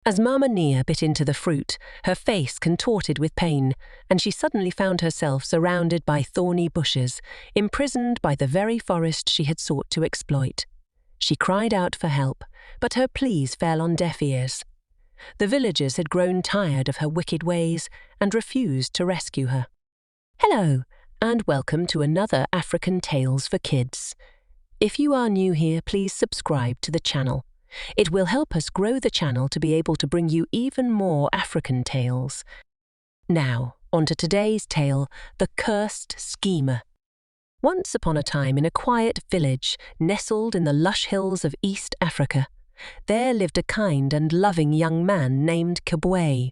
As Mama Nia bit into the fruit, her face contorted with pain, and she suddenly found herself surrounded by thorny bushes, imprisoned by the very forest she had sought to exploit. She cried out for help, but her pleas fell on deaf ears. The villagers had grown tired of her wicked ways and refused to rescue her. Hello, and welcome to another African Tales for Kids. If you are new here, please subscribe to the channel. It will help us grow the channel to be able to bring you even more African tales. Now, on to today's tale, The Cursed Schemer. Once upon a time in a quiet village nestled in the lush hills of East Africa, there lived a kind and loving young man named Kibwe.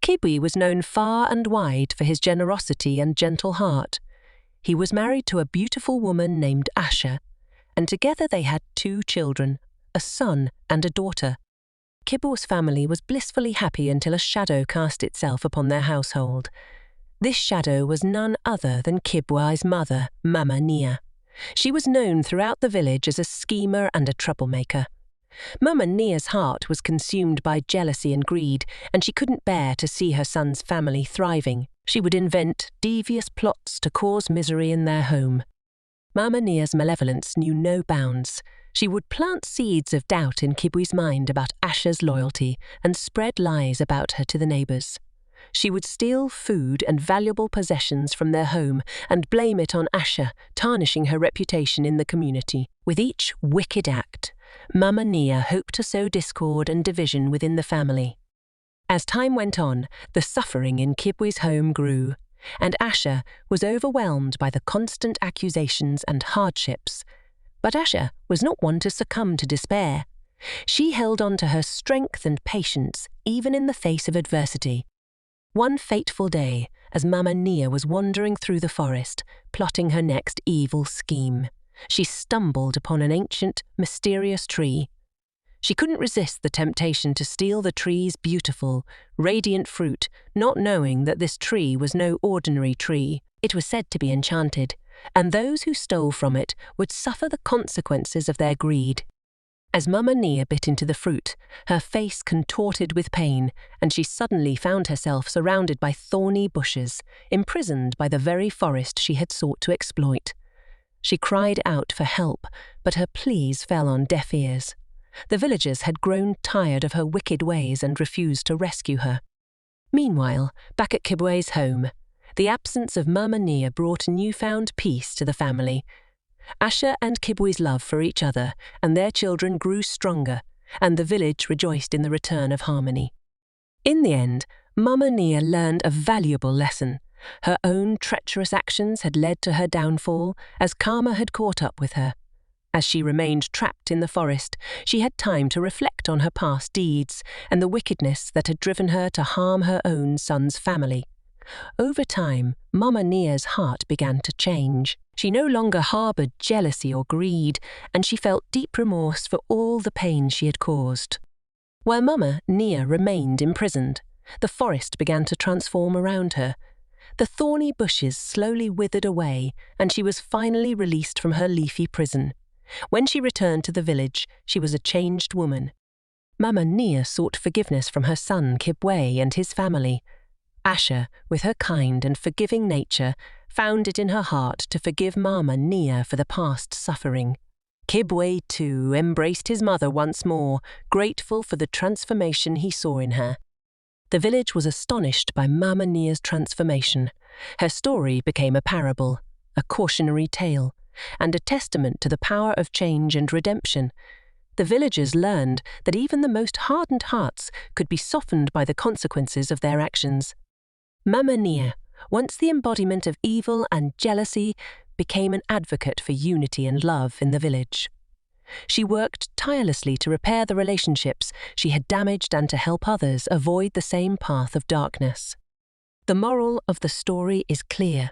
Kibwe was known far and wide for his generosity and gentle heart. He was married to a beautiful woman named Asha, and together they had 2 children, a son and a daughter. Kibwe's family was blissfully happy until a shadow cast itself upon their household. This shadow was none other than Kibwe's mother, Mama Nia. She was known throughout the village as a schemer and a troublemaker. Mama Nia's heart was consumed by jealousy and greed, and she couldn't bear to see her son's family thriving. She would invent devious plots to cause misery in their home. Mama Nia's malevolence knew no bounds. She would plant seeds of doubt in Kibwe's mind about Asha's loyalty and spread lies about her to the neighbours. She would steal food and valuable possessions from their home and blame it on Asha, tarnishing her reputation in the community. With each wicked act, Mama Nia hoped to sow discord and division within the family. As time went on, the suffering in Kibwe's home grew, and Asha was overwhelmed by the constant accusations and hardships. But Asha was not one to succumb to despair. She held on to her strength and patience, even in the face of adversity. One fateful day, as Mama Nia was wandering through the forest, plotting her next evil scheme, she stumbled upon an ancient, mysterious tree. She couldn't resist the temptation to steal the tree's beautiful, radiant fruit, not knowing that this tree was no ordinary tree. It was said to be enchanted, and those who stole from it would suffer the consequences of their greed. As Mama Nia bit into the fruit, her face contorted with pain, and she suddenly found herself surrounded by thorny bushes, imprisoned by the very forest she had sought to exploit. She cried out for help, but her pleas fell on deaf ears. The villagers had grown tired of her wicked ways and refused to rescue her. Meanwhile, back at Kibwe's home, the absence of Mama Nia brought newfound peace to the family. Asha and Kibwe's love for each other and their children grew stronger, and the village rejoiced in the return of harmony. In the end, Mama Nia learned a valuable lesson. Her own treacherous actions had led to her downfall, as karma had caught up with her. As she remained trapped in the forest, she had time to reflect on her past deeds and the wickedness that had driven her to harm her own son's family. Over time, Mama Nia's heart began to change. She no longer harbored jealousy or greed, and she felt deep remorse for all the pain she had caused. While Mama Nia remained imprisoned, the forest began to transform around her. The thorny bushes slowly withered away, and she was finally released from her leafy prison. When she returned to the village, she was a changed woman. Mama Nia sought forgiveness from her son Kibwe and his family. Asha, with her kind and forgiving nature, found it in her heart to forgive Mama Nia for the past suffering. Kibwe, too, embraced his mother once more, grateful for the transformation he saw in her. The village was astonished by Mama Nia's transformation. Her story became a parable, a cautionary tale, and a testament to the power of change and redemption. The villagers learned that even the most hardened hearts could be softened by the consequences of their actions. Mama Nia, once the embodiment of evil and jealousy, became an advocate for unity and love in the village. She worked tirelessly to repair the relationships she had damaged and to help others avoid the same path of darkness. The moral of the story is clear.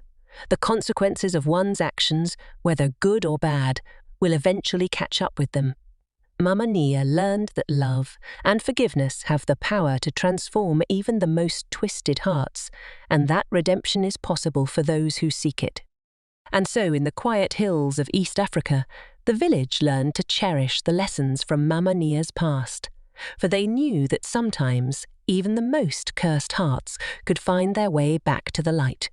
The consequences of one's actions, whether good or bad, will eventually catch up with them. Mama Nia learned that love and forgiveness have the power to transform even the most twisted hearts, and that redemption is possible for those who seek it. And so, in the quiet hills of East Africa, the village learned to cherish the lessons from Mama Nia's past. for they knew that sometimes even the most cursed hearts could find their way back to the light.